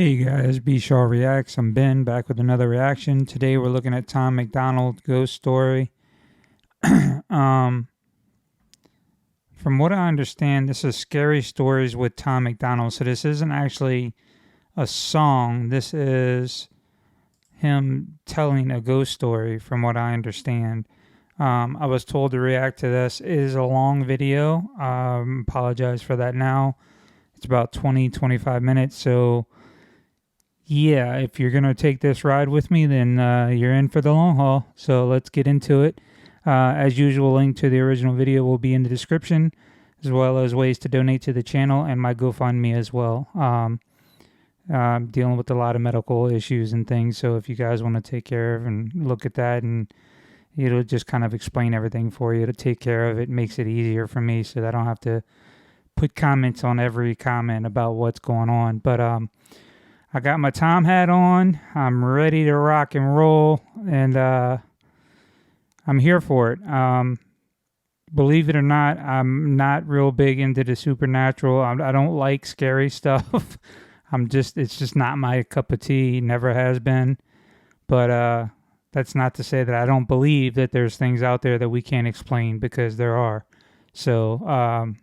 Hey you guys, B Shaw Reacts. I'm Ben, back with another reaction. Today we're looking at Tom MacDonald Ghost Story. From what I understand, this is Scary Stories with Tom MacDonald. So this isn't actually a song. This is him telling a ghost story, from what I understand. I was told to react to this. It is a long video. Apologize for that now. It's about 20-25 minutes, so yeah, if you're going to take this ride with me, then you're in for the long haul. So let's get into it. As usual, link to the original video will be in the description, as well as ways to donate to the channel and my GoFundMe as well. I'm dealing with a lot of medical issues and things, so if you guys want to take care of and look at that, and it'll just kind of explain everything for you to take care of it, makes it easier for me so that I don't have to put comments on every comment about what's going on. But I got my Tom hat on. I'm ready to rock and roll, and I'm here for it. Believe it or not, I'm not real big into the supernatural. I don't like scary stuff. It's just not my cup of tea. Never has been. But that's not to say that I don't believe that there's things out there that we can't explain, because there are. So,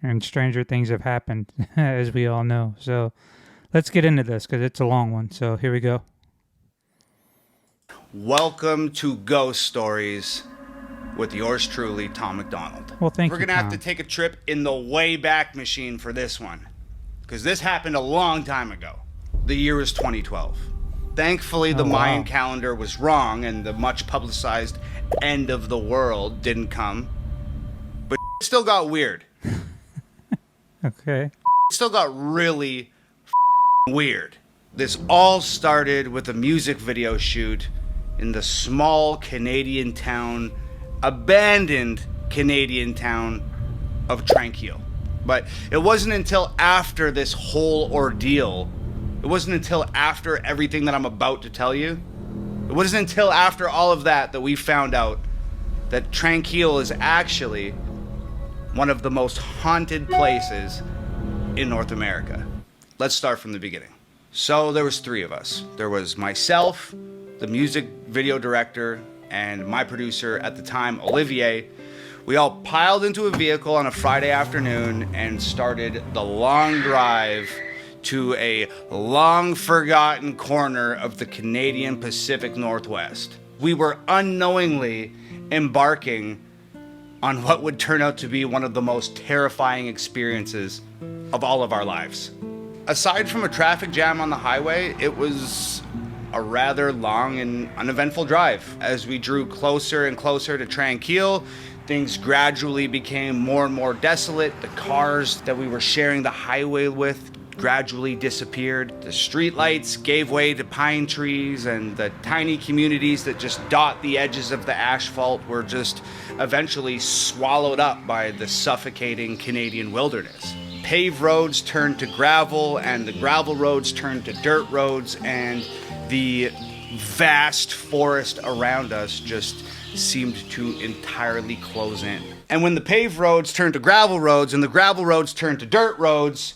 and stranger things have happened, as we all know. So let's get into this, because it's a long one. So here we go. Welcome to Ghost Stories with yours truly, Tom MacDonald. Well, thank you, We're going to have Tom. to take a trip in the Wayback Machine for this one, because this happened a long time ago. The year is 2012. Thankfully, the Mayan calendar was wrong, and the much publicized end of the world didn't come. But it still got weird. Okay. It still got really weird. This all started with a music video shoot in the small Canadian town, abandoned Canadian town of Tranquille. But it wasn't until after this whole ordeal, it wasn't until after everything that I'm about to tell you, it wasn't until after all of that we found out that Tranquille is actually one of the most haunted places in North America. Let's start from the beginning. So there was three of us. There was myself, the music video director, and my producer at the time, Olivier. We all piled into a vehicle on a Friday afternoon and started the long drive to a long forgotten corner of the Canadian Pacific Northwest. We were unknowingly embarking on what would turn out to be one of the most terrifying experiences of all of our lives. Aside from a traffic jam on the highway, it was a rather long and uneventful drive. As we drew closer and closer to Tranquille, things gradually became more and more desolate. The cars that we were sharing the highway with gradually disappeared. The streetlights gave way to pine trees, and the tiny communities that just dot the edges of the asphalt were just eventually swallowed up by the suffocating Canadian wilderness. Paved roads turned to gravel, and the gravel roads turned to dirt roads, and the vast forest around us just seemed to entirely close in. And when the paved roads turned to gravel roads and the gravel roads turned to dirt roads,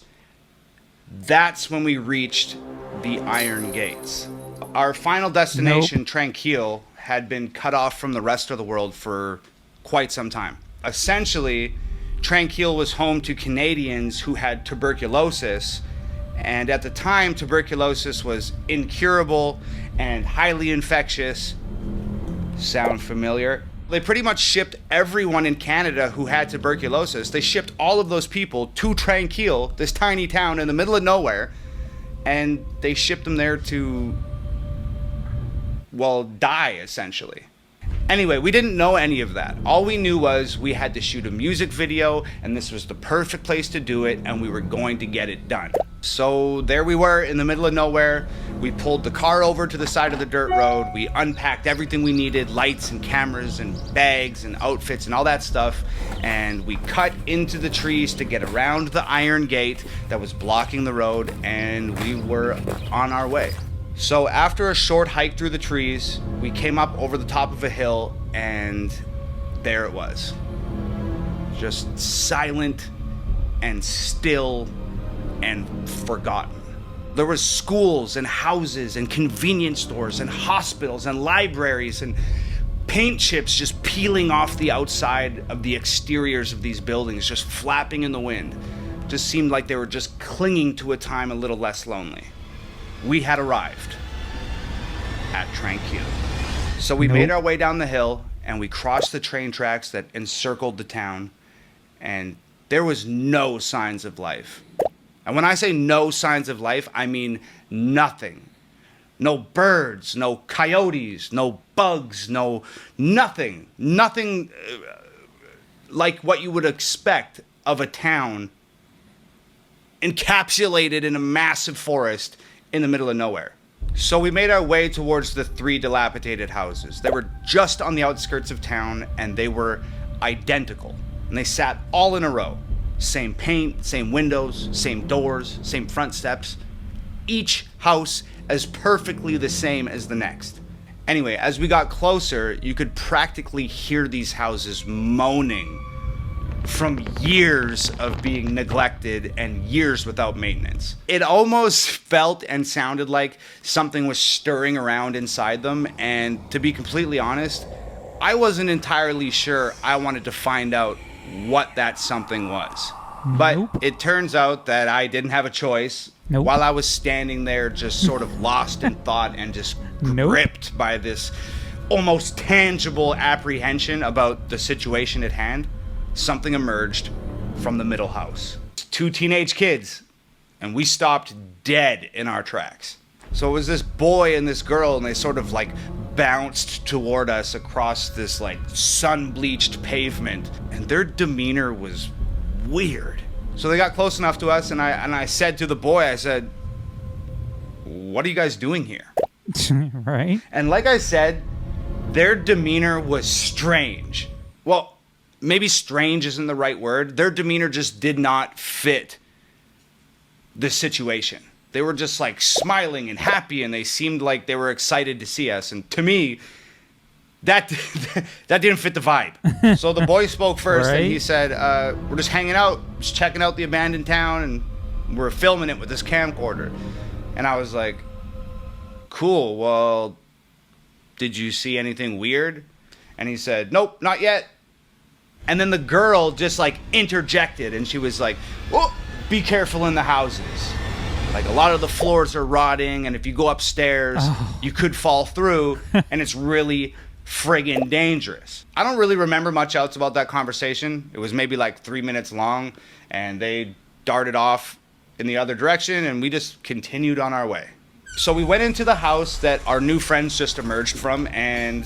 that's when we reached the Iron Gates. Our final destination, Tranquille, had been cut off from the rest of the world for quite some time. Essentially, Tranquille was home to Canadians who had tuberculosis, and at the time, tuberculosis was incurable and highly infectious. Sound familiar? They pretty much shipped everyone in Canada who had tuberculosis. They shipped all of those people to Tranquille, this tiny town in the middle of nowhere, and they shipped them there to, well, die, essentially. Anyway, we didn't know any of that. All we knew was we had to shoot a music video, and this was the perfect place to do it, and we were going to get it done. So there we were in the middle of nowhere. We pulled the car over to the side of the dirt road. We unpacked everything we needed, lights and cameras and bags and outfits and all that stuff. And we cut into the trees to get around the iron gate that was blocking the road, and we were on our way. So after a short hike through the trees, we came up over the top of a hill, and there it was. Just silent and still and forgotten. There was schools and houses and convenience stores and hospitals and libraries and paint chips just peeling off the outside of the exteriors of these buildings, just flapping in the wind. Just seemed like they were just clinging to a time a little less lonely. We had arrived at Tranquille. So we made our way down the hill and we crossed the train tracks that encircled the town, and there was no signs of life. And when I say no signs of life, I mean nothing. No birds, no coyotes, no bugs, nothing like what you would expect of a town encapsulated in a massive forest in the middle of nowhere. So we made our way towards the 3 dilapidated houses. They were just on the outskirts of town, and they were identical. And they sat all in a row. Same paint, same windows, same doors, same front steps. Each house as perfectly the same as the next. Anyway, as we got closer, you could practically hear these houses moaning from years of being neglected and years without maintenance. It almost felt and sounded like something was stirring around inside them, and to be completely honest, I wasn't entirely sure I wanted to find out what that something was. But it turns out that I didn't have a choice. While I was standing there just sort of lost in thought and just gripped by this almost tangible apprehension about the situation at hand, something emerged from the middle house. 2 teenage kids, and we stopped dead in our tracks. So it was this boy and this girl, and they sort of like bounced toward us across this like sun-bleached pavement, and their demeanor was weird. So they got close enough to us, and I said to the boy, I said, "What are you guys doing here?" Right. And like I said, their demeanor was strange. Well, maybe strange isn't the right word. Their demeanor just did not fit the situation. They were just like smiling and happy, and they seemed like they were excited to see us. And to me, that didn't fit the vibe. So the boy spoke first, right? And he said, "We're just hanging out, just checking out the abandoned town, and we're filming it with this camcorder." And I was like, "Cool, well, did you see anything weird?" And he said, "Nope, not yet." And then the girl just like interjected, and she was like, "Oh, be careful in the houses. Like a lot of the floors are rotting, and if you go upstairs, you could fall through, and it's really friggin' dangerous." I don't really remember much else about that conversation. It was maybe like 3 minutes long, and they darted off in the other direction, and we just continued on our way. So we went into the house that our new friends just emerged from, and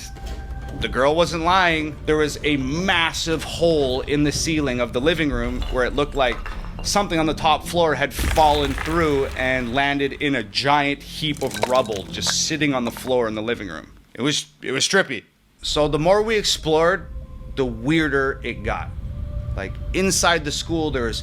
the girl wasn't lying. There was a massive hole in the ceiling of the living room where it looked like something on the top floor had fallen through and landed in a giant heap of rubble just sitting on the floor in the living room. It was trippy. So the more we explored, the weirder it got. Like inside the school, there was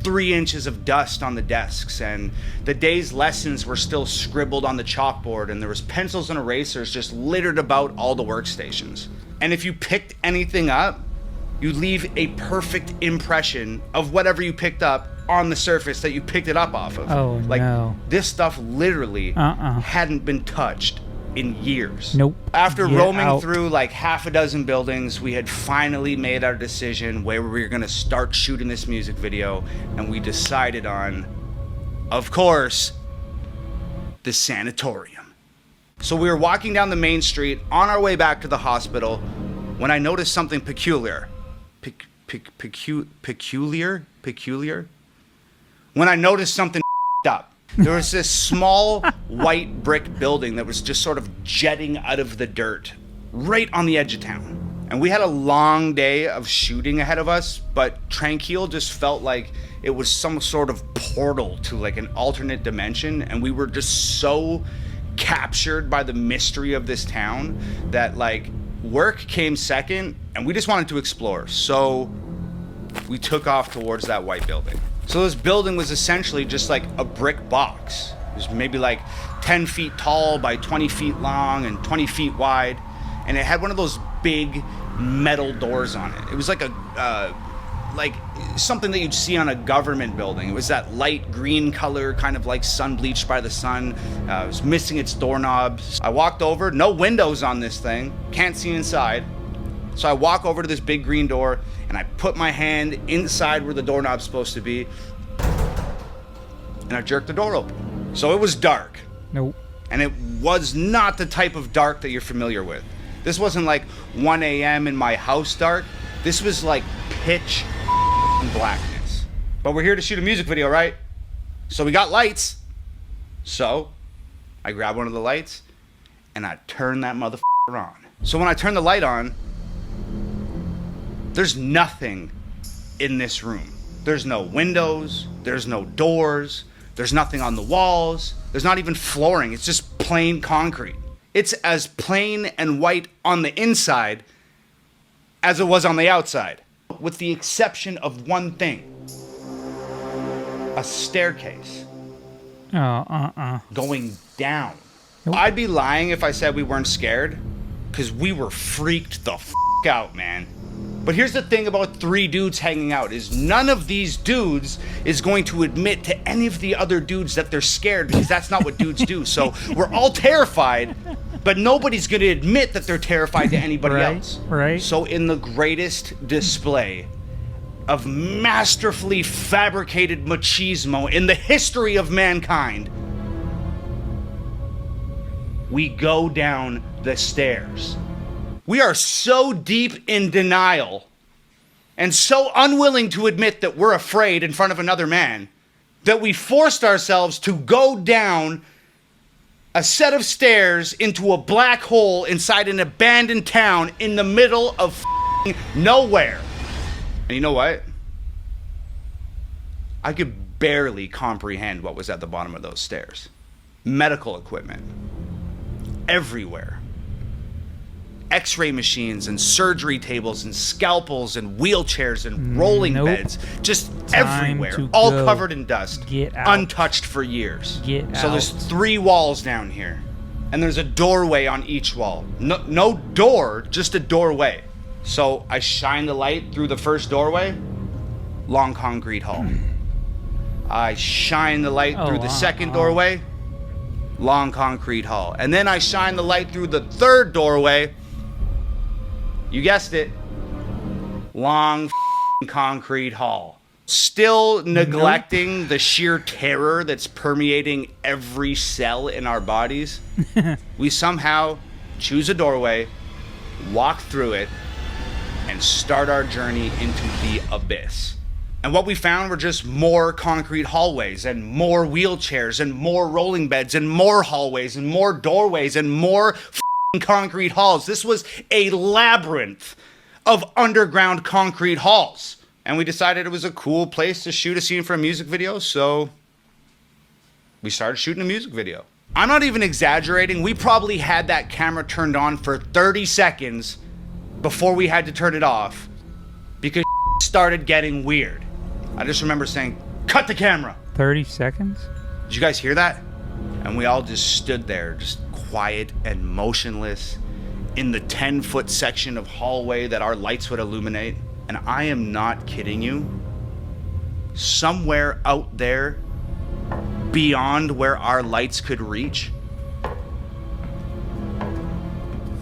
3 inches of dust on the desks, and the day's lessons were still scribbled on the chalkboard, and there was pencils and erasers just littered about all the workstations. And if you picked anything up, you leave a perfect impression of whatever you picked up on the surface that you picked it up off of. Oh, like, no. This stuff literally hadn't been touched in years. Nope. After roaming through like half a dozen buildings, we had finally made our decision where we were going to start shooting this music video, and we decided on, of course, the sanatorium. So we were walking down the main street on our way back to the hospital when I noticed something peculiar. Peculiar? When I noticed something up. There was this small white brick building that was just sort of jetting out of the dirt right on the edge of town. And we had a long day of shooting ahead of us, but Tranquille just felt like it was some sort of portal to like an alternate dimension, and we were just so captured by the mystery of this town that like work came second, and we just wanted to explore. So we took off towards that white building. So this building was essentially just like a brick box. It was maybe like 10 feet tall by 20 feet long and 20 feet wide. And it had one of those big metal doors on it. It was like like something that you'd see on a government building. It was that light green color, kind of like sun bleached by the sun. It was missing its doorknobs. I walked over, no windows on this thing, can't see inside. So I walk over to this big green door and I put my hand inside where the doorknob's supposed to be, and I jerked the door open. So it was dark. Nope. And it was not the type of dark that you're familiar with. This wasn't like 1 a.m. in my house dark. This was like pitch blackness. But we're here to shoot a music video, right? So we got lights. So I grab one of the lights and I turn that motherfucker on. So when I turn the light on, there's nothing in this room. There's no windows, there's no doors, there's nothing on the walls, there's not even flooring, it's just plain concrete. It's as plain and white on the inside as it was on the outside, with the exception of one thing. A staircase. Going down. Nope. I'd be lying if I said we weren't scared, because we were freaked the out, man. But here's the thing about 3 dudes hanging out, is none of these dudes is going to admit to any of the other dudes that they're scared, because that's not what dudes do. So we're all terrified, but nobody's going to admit that they're terrified to anybody else. Right. So in the greatest display of masterfully fabricated machismo in the history of mankind, we go down the stairs. We are so deep in denial and so unwilling to admit that we're afraid in front of another man that we forced ourselves to go down a set of stairs into a black hole inside an abandoned town in the middle of nowhere. And you know what? I could barely comprehend what was at the bottom of those stairs. Medical equipment everywhere. X-ray machines and surgery tables and scalpels and wheelchairs and rolling beds, just everywhere, all covered in dust, untouched for years. So there's 3 walls down here, and there's a doorway on each wall. No door, just a doorway. So I shine the light through the first doorway, long concrete hall. I shine the light through the second doorway, long concrete hall. And then I shine the light through the third doorway. You guessed it. Long concrete hall. Still neglecting the sheer terror that's permeating every cell in our bodies. We somehow choose a doorway, walk through it, and start our journey into the abyss. And what we found were just more concrete hallways and more wheelchairs and more rolling beds and more hallways and more doorways and more concrete halls. This was a labyrinth of underground concrete halls. And we decided it was a cool place to shoot a scene for a music video, so we started shooting a music video. I'm not even exaggerating. We probably had that camera turned on for 30 seconds before we had to turn it off because started getting weird. I just remember saying, "Cut the camera." 30 seconds? Did you guys hear that? And we all just stood there, just quiet and motionless in the 10-foot section of hallway that our lights would illuminate. And I am not kidding you. Somewhere out there, beyond where our lights could reach,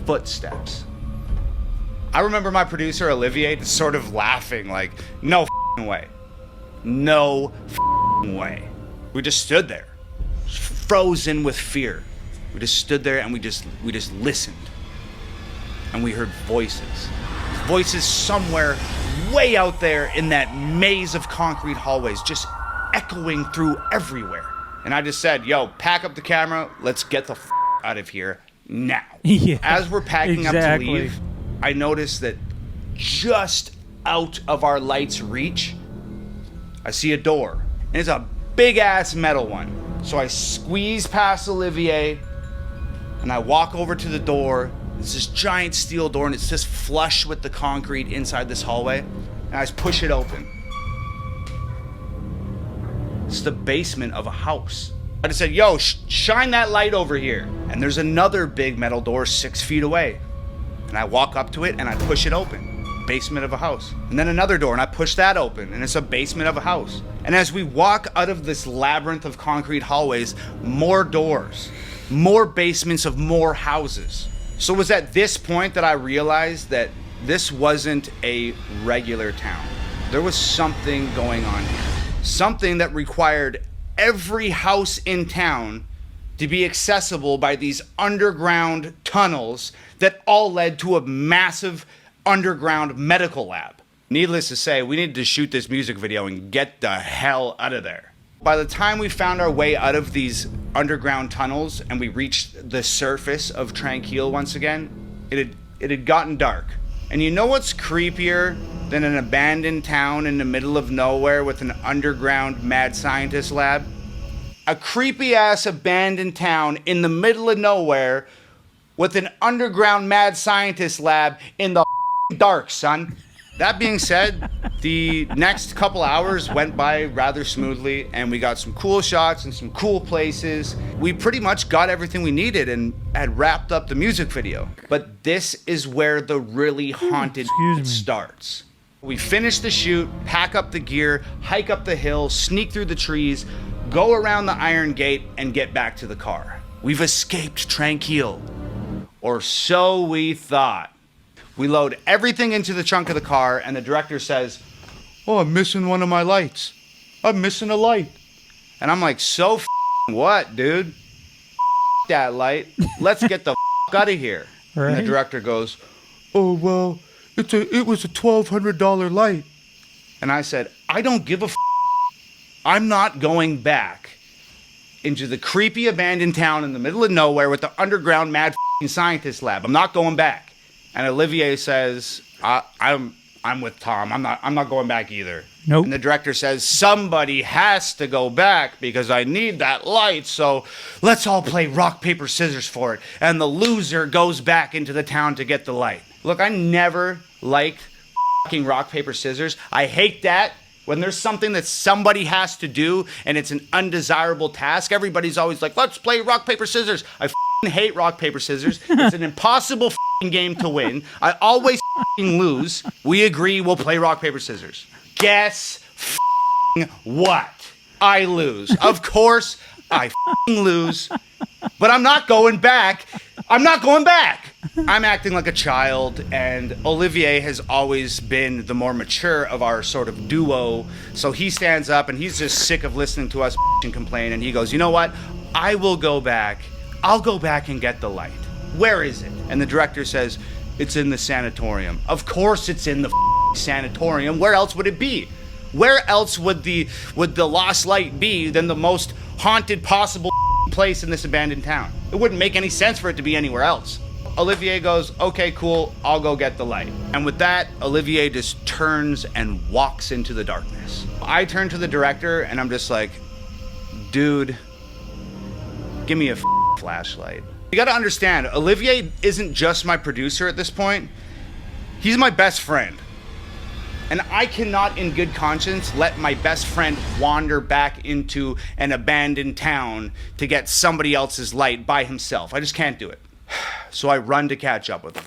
footsteps. I remember my producer, Olivier, just sort of laughing like, "No way. No way." We just stood there, frozen with fear. We just stood there and we just listened. And we heard voices. Voices somewhere way out there in that maze of concrete hallways, just echoing through everywhere. And I just said, "Yo, pack up the camera. Let's get the out of here now." Yeah, as we're packing up to leave, I noticed that just out of our light's reach, I see a door. And it's a big-ass metal one. So I squeeze past Olivier, and I walk over to the door. It's this giant steel door, and it's just flush with the concrete inside this hallway. And I just push it open. It's the basement of a house. I just said, "Yo, shine that light over here." And there's another big metal door 6 feet away. And I walk up to it, and I push it open. basement of a house. And then another door, and I push that open, and it's a basement of a house. And as we walk out of this labyrinth of concrete hallways, more doors, more basements of more houses. So it was at this point that I realized that this wasn't a regular town. There was something going on here. Something that required every house in town to be accessible by these underground tunnels that all led to a massive underground medical lab. Needless to say, we needed to shoot this music video and get the hell out of there. By the time we found our way out of these underground tunnels and we reached the surface of Tranquille once again, it had gotten dark. And you know what's creepier than an abandoned town in the middle of nowhere with an underground mad scientist lab? A creepy ass abandoned town in the middle of nowhere with an underground mad scientist lab in the dark, son. That being said, the next couple hours went by rather smoothly, and we got some cool shots and some cool places. We pretty much got everything we needed and had wrapped up the music video. But this is where the really haunted starts. We finish the shoot, pack up the gear, hike up the hill, sneak through the trees, go around the iron gate, and get back to the car. We've escaped Tranquille. Or so we thought. We load everything into the trunk of the car, and the director says, "Oh, I'm missing one of my lights. I'm missing a light." And I'm like, "So what, dude? That light. Let's get the out of here." Right. And the director goes, "Oh, well, it was a $1,200 light." And I said, "I don't give a I'm not going back into the creepy abandoned town in the middle of nowhere with the underground mad scientist lab. I'm not going back." And Olivier says, I'm with Tom. I'm not going back either. Nope. And the director says, "Somebody has to go back because I need that light. So let's all play rock, paper, scissors for it. And the loser goes back into the town to get the light." Look, I never liked fucking rock, paper, scissors. I hate that. When there's something that somebody has to do and it's an undesirable task, everybody's always like, "Let's play rock, paper, scissors." I hate rock, paper, scissors. It's an impossible game to win. I always lose. We agree we'll play rock, paper, scissors. Guess what? I lose. Of course I lose. But I'm not going back. I'm not going back. I'm acting like a child, and Olivier has always been the more mature of our sort of duo. So he stands up, and he's just sick of listening to us complain, and he goes, "You know what? I will go back. I'll go back and get the light. Where is it?" And the director says, "It's in the sanatorium." Of course it's in the sanatorium. Where else would it be? Where else would the lost light be than the most haunted possible place in this abandoned town? It wouldn't make any sense for it to be anywhere else. Olivier goes, "Okay, cool, I'll go get the light." And with that, Olivier just turns and walks into the darkness. I turn to the director and I'm just like, "Dude, give me a flashlight." You gotta understand, Olivier isn't just my producer at this point. He's my best friend. And I cannot in good conscience let my best friend wander back into an abandoned town to get somebody else's light by himself. I just can't do it. So I run to catch up with him.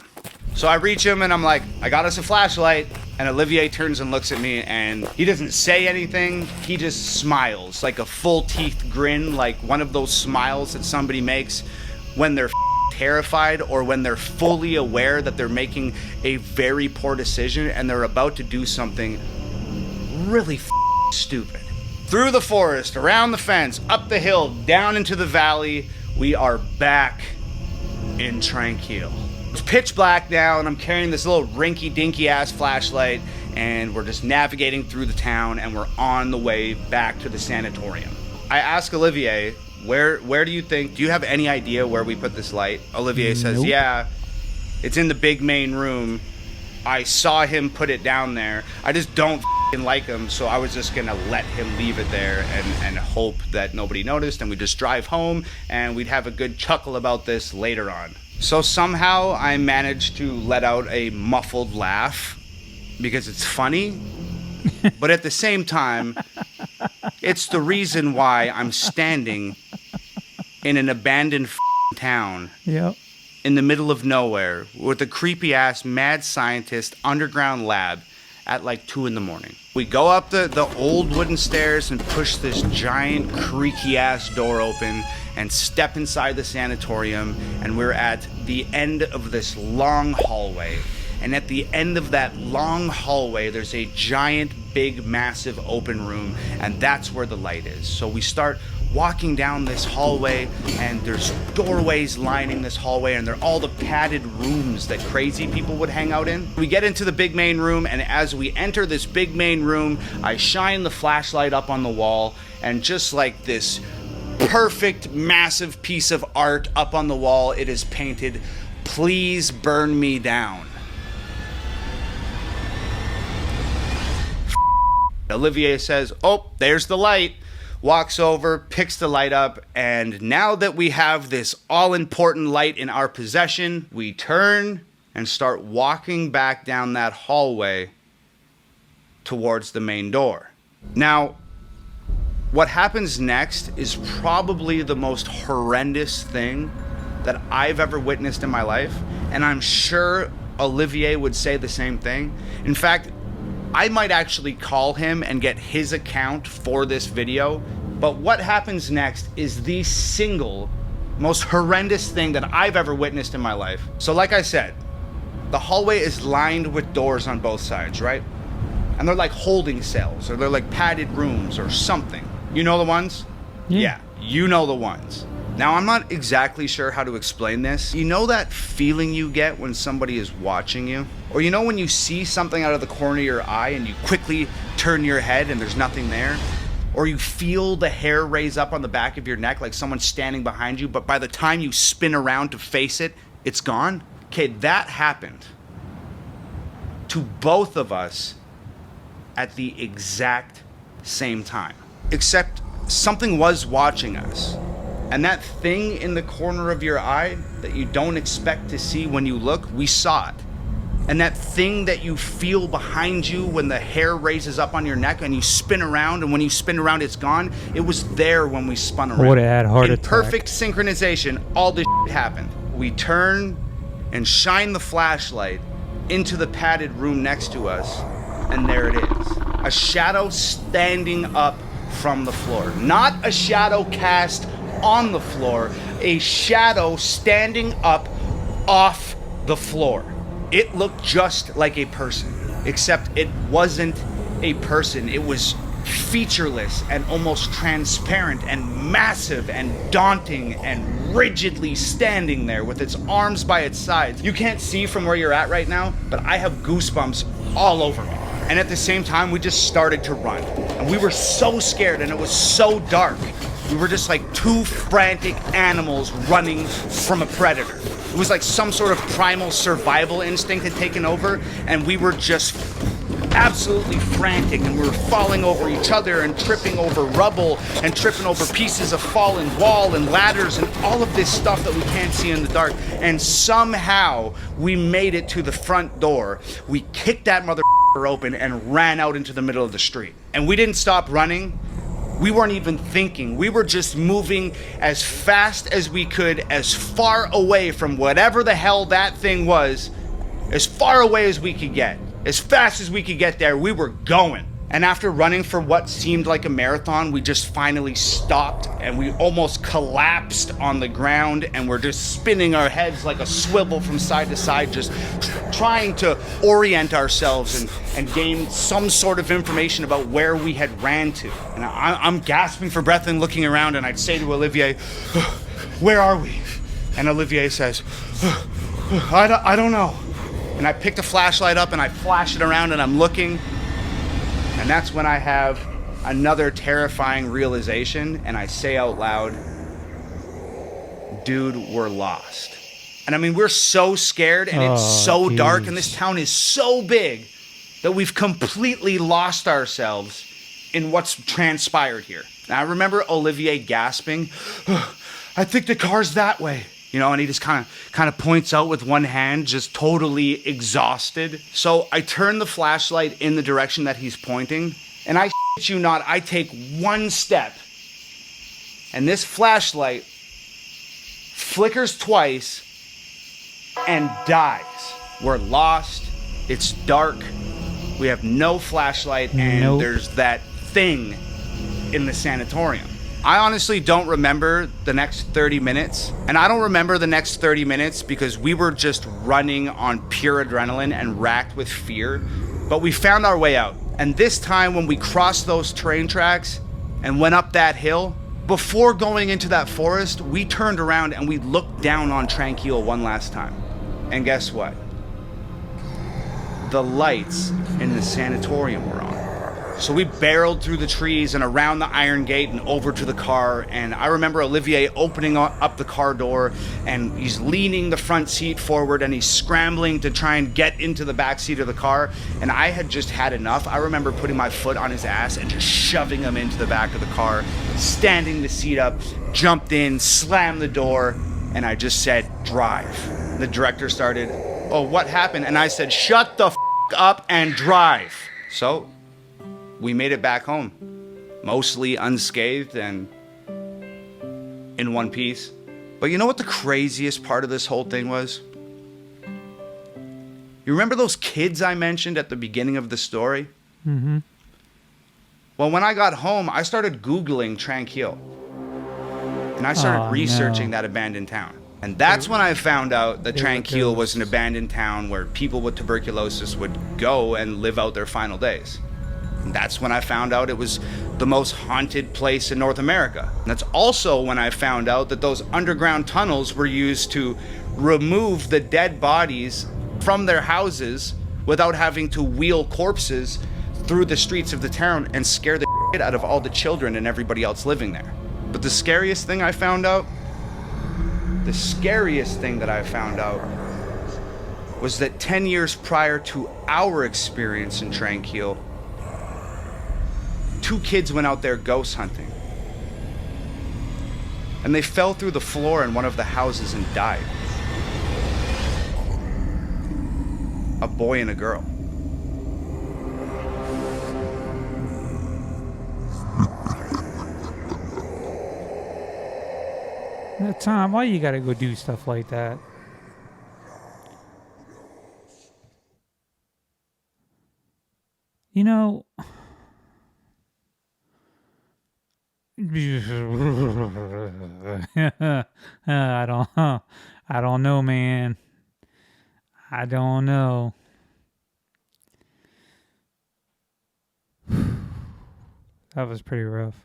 So I reach him and I'm like, "I got us a flashlight." And Olivier turns and looks at me and he doesn't say anything. He just smiles, like a full teeth grin, like one of those smiles that somebody makes when they're terrified or when they're fully aware that they're making a very poor decision and they're about to do something really stupid. Through the forest, around the fence, up the hill, down into the valley, we are back in Tranquille. It's pitch black now and I'm carrying this little rinky-dinky ass flashlight and we're just navigating through the town and we're on the way back to the sanatorium. I ask Olivier, where do you have any idea where we put this light? Olivier says, "Nope. Yeah, it's in the big main room. I saw him put it down there. I just don't like him, so I was just gonna let him leave it there and hope that nobody noticed, and we'd just drive home and we'd have a good chuckle about this later on." So somehow I managed to let out a muffled laugh because it's funny, but at the same time, it's the reason why I'm standing in an abandoned town Yep. in the middle of nowhere with a creepy ass mad scientist underground lab at like 2 in the morning. We go up the old wooden stairs and push this giant creaky ass door open and step inside the sanatorium, and we're at the end of this long hallway. And at the end of that long hallway, there's a giant, big, massive open room, and that's where the light is. So we start walking down this hallway, and there's doorways lining this hallway, and they're all the padded rooms that crazy people would hang out in. We get into the big main room, and as we enter this big main room, I shine the flashlight up on the wall, and just like this perfect, massive piece of art up on the wall, it is painted, "Please burn me down." Olivier says, "Oh, there's the light." Walks over, picks the light up, and now that we have this all-important light in our possession, we turn and start walking back down that hallway towards the main door. Now, what happens next is probably the most horrendous thing that I've ever witnessed in my life, and I'm sure Olivier would say the same thing. In fact, I might actually call him and get his account for this video. But what happens next is the single most horrendous thing that I've ever witnessed in my life. So like I said, the hallway is lined with doors on both sides, right? And they're like holding cells, or they're like padded rooms or something. You know the ones? Yeah, you know the ones. Now, I'm not exactly sure how to explain this. You know that feeling you get when somebody is watching you? Or you know when you see something out of the corner of your eye and you quickly turn your head and there's nothing there? Or you feel the hair raise up on the back of your neck like someone's standing behind you, but by the time you spin around to face it, it's gone? Okay, that happened to both of us at the exact same time. Except something was watching us. And that thing in the corner of your eye that you don't expect to see when you look, we saw it. And that thing that you feel behind you when the hair raises up on your neck and you spin around, and when you spin around it's gone, it was there when we spun around. Would have had heart in attack. Perfect synchronization, all this happened. We turn and shine the flashlight into the padded room next to us, and there it is. A shadow standing up from the floor. Not a shadow cast on the floor, a shadow standing up off the floor. It looked just like a person, except it wasn't a person. It was featureless and almost transparent and massive and daunting and rigidly standing there with its arms by its sides. You can't see from where you're at right now, but I have goosebumps all over me. And at the same time, we just started to run. And we were so scared, and it was so dark. We were just like two frantic animals running from a predator. It was like some sort of primal survival instinct had taken over, and we were just absolutely frantic, and we were falling over each other and tripping over rubble and tripping over pieces of fallen wall and ladders and all of this stuff that we can't see in the dark. And somehow we made it to the front door. We kicked that mother open and ran out into the middle of the street. And we didn't stop running. We weren't even thinking. We were just moving as fast as we could, as far away from whatever the hell that thing was, as far away as we could get. As fast as we could get there, we were going. And after running for what seemed like a marathon, we just finally stopped, and we almost collapsed on the ground, and we're just spinning our heads like a swivel from side to side, just trying to orient ourselves and gain some sort of information about where we had ran to. And I'm gasping for breath and looking around, and I'd say to Olivier, "Where are we?" And Olivier says, I don't know." And I picked a flashlight up and I flash it around and I'm looking. And that's when I have another terrifying realization, and I say out loud, "Dude, we're lost." And I mean, we're so scared, and it's so dark, and this town is so big that we've completely lost ourselves in what's transpired here. And I remember Olivier gasping, "I think the car's that way." You know, and he just kind of points out with one hand, just totally exhausted. So I turn the flashlight in the direction that he's pointing, and I shit you not, I take one step, and this flashlight flickers twice and dies. We're lost. It's dark. We have no flashlight, and Nope. there's that thing in the sanatorium. I honestly don't remember the next 30 minutes. And I don't remember the next 30 minutes because we were just running on pure adrenaline and racked with fear. But we found our way out. And this time when we crossed those train tracks and went up that hill, before going into that forest, we turned around and we looked down on Tranquille one last time. And guess what? The lights in the sanatorium were on. So we barreled through the trees and around the iron gate and over to the car. And I remember Olivier opening up the car door, and he's leaning the front seat forward and he's scrambling to try and get into the back seat of the car. And I had just had enough. I remember putting my foot on his ass and just shoving him into the back of the car, standing the seat up, jumped in, slammed the door, and I just said, drive. The director started, oh, what happened? And I said, shut the up and drive. So we made it back home, mostly unscathed and in one piece. But you know what the craziest part of this whole thing was? You remember those kids I mentioned at the beginning of the story? Mm-hmm. Well, when I got home, I started Googling Tranquille. And I started researching that abandoned town. And that's when I found out that Tranquille was an abandoned town where people with tuberculosis would go and live out their final days. And that's when I found out it was the most haunted place in North America. And that's also when I found out that those underground tunnels were used to remove the dead bodies from their houses without having to wheel corpses through the streets of the town and scare the shit out of all the children and everybody else living there. But the scariest thing I found out, was that 10 years prior to our experience in Tranquille, 2 kids went out there ghost hunting. And they fell through the floor in one of the houses and died. A boy and a girl. Now, Tom, why you gotta go do stuff like that? You know, I don't know, man. I don't know. That was pretty rough.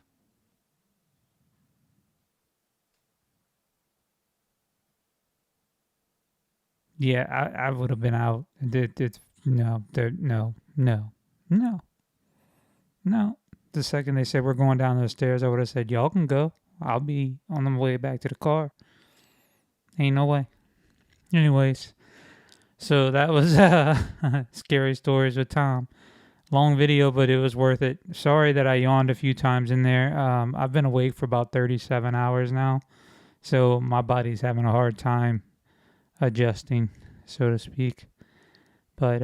Yeah, I would have been out. No, no. The second they said we're going down those stairs, I would have said, y'all can go. I'll be on the way back to the car. Ain't no way. Anyways, so that was Scary Stories with Tom. Long video, but it was worth it. Sorry that I yawned a few times in there. I've been awake for about 37 hours now, so my body's having a hard time adjusting, so to speak. But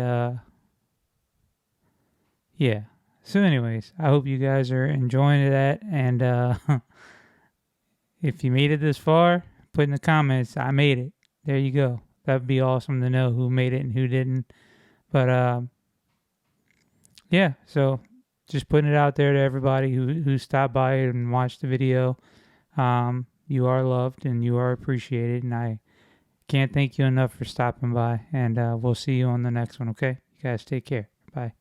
yeah. So anyways, I hope you guys are enjoying that, and if you made it this far, put in the comments, I made it. There you go. That'd be awesome to know who made it and who didn't. But yeah, so just putting it out there to everybody who stopped by and watched the video. You are loved and you are appreciated, and I can't thank you enough for stopping by, and we'll see you on the next one, okay? You guys take care. Bye.